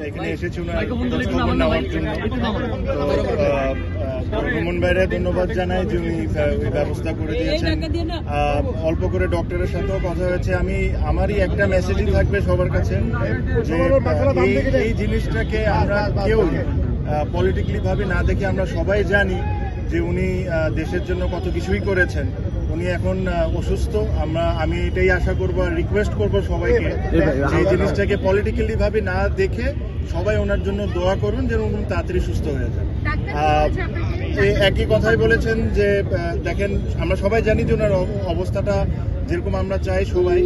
এখানে এসেছি ওনার খবর নেওয়ার জন্য। রুমন ভাইরে ধন্যবাদ জানাই যে উনি ওই ব্যবস্থা করে দিয়েছেন। অল্প করে ডক্টরের সাথেও কথা হয়েছে। আমারই একটা মেসেজই থাকবে সবার কাছে যে এই জিনিসটাকে আমরা কেউ পলিটিক্যালি ভাবে না দেখে আমরা সবাই জানি যে উনি দেশের জন্য কত কিছুই করেছেন। উনি এখন অসুস্থ। আমি এটাই আশা করবো আর রিকোয়েস্ট করবো সবাইকে যে এই জিনিসটাকে পলিটিক্যালি ভাবে না দেখে সবাই ওনার জন্য দোয়া করুন যেন উনি তাড়াতাড়ি সুস্থ হয়ে যান। একই কথাই বলেছেন যে দেখেন আমরা সবাই জানি যে ওনার অবস্থাটা যেরকম আমরা চাই সবাই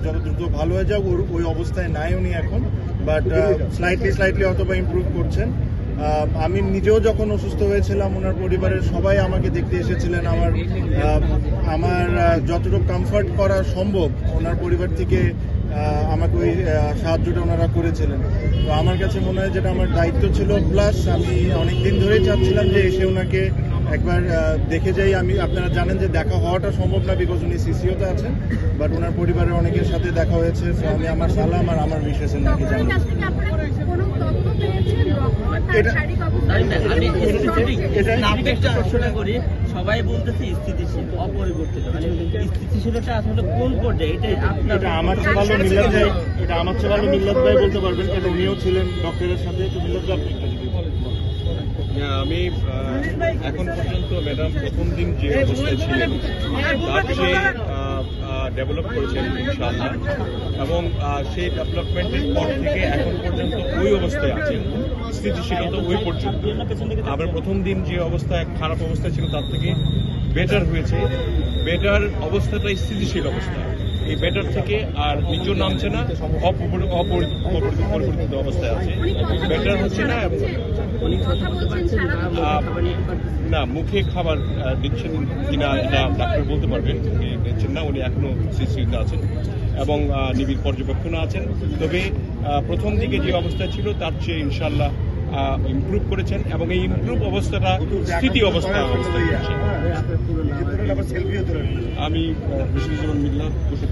যত দ্রুত ভালো হয়ে যাক, ওই অবস্থায় নাই উনি এখন, বাট স্লাইটলি অথবা ইমপ্রুভ করছেন। আমি নিজেও যখন অসুস্থ হয়েছিলাম ওনার পরিবারের সবাই আমাকে দেখতে এসেছিলেন। আমার যতটুকু কমফর্ট করা সম্ভব ওনার পরিবার থেকে আমাকে ওই সাহায্যটা ওনারা করেছিলেন। তো আমার কাছে মনে হয় যেটা আমার দায়িত্ব ছিল, প্লাস আমি অনেকদিন ধরেই চাচ্ছিলাম যে এসে ওনাকে একবার দেখে যাই। আপনারা জানেন যে দেখা হওয়াটা সম্ভব না, বিকজ উনি সিসিওতে আছেন, বাট ওনার পরিবারের অনেকের সাথে দেখা হয়েছে। তো আমি আমার সালাম আর আমার বিশেষ ওনাকে জানাই। সবাই বলতেছে স্থিতিশীল, অপরিবর্তিত। স্থিতিশীলতা আসলে কোন পর্যায়ে? এটা আমার চেয়ে ভালো মিল্লাত ভাই, মিল্লাত ভাই বলতে পারবেন, কারণ উনিও ছিলেন ডক্টরের সাথে। তো মিল্লাত ভাই আমি এখন পর্যন্ত ম্যাডাম প্রথম দিন যে অবস্থায় ছিলেন তার চেয়ে ডেভেলপ করেছেন ইনশাআল্লাহ, এবং সেই ডেভেলপমেন্টের পর থেকে এখন পর্যন্ত ওই অবস্থায় আছেন, স্থিতিশীলতা ওই পর্যন্ত। আবার প্রথম দিন যে অবস্থায় খারাপ অবস্থা ছিল তার থেকে বেটার হয়েছে। বেটার অবস্থাটাই স্থিতিশীল অবস্থা। এই বেটার থেকে আর নিচেও নামছে না, অপরিবর্তিত অবস্থায় আছে। বেটার হচ্ছে না, না মুখে খাবার দিচ্ছেন কিনা এটা ডাক্তার বলতে পারবেন। উনি দিচ্ছেন না, উনি এখনো সিসিউতে আছেন এবং নিবিড় পর্যবেক্ষণে আছেন। তবে প্রথম দিকে যে অবস্থা ছিল তার চেয়ে ইনশাল্লাহ ইমপ্রুভ করেছেন, এবং এই ইমপ্রুভ অবস্থাটা স্থিতি অবস্থা আমি বিষ্ণুজীবন মিল্লাত বসে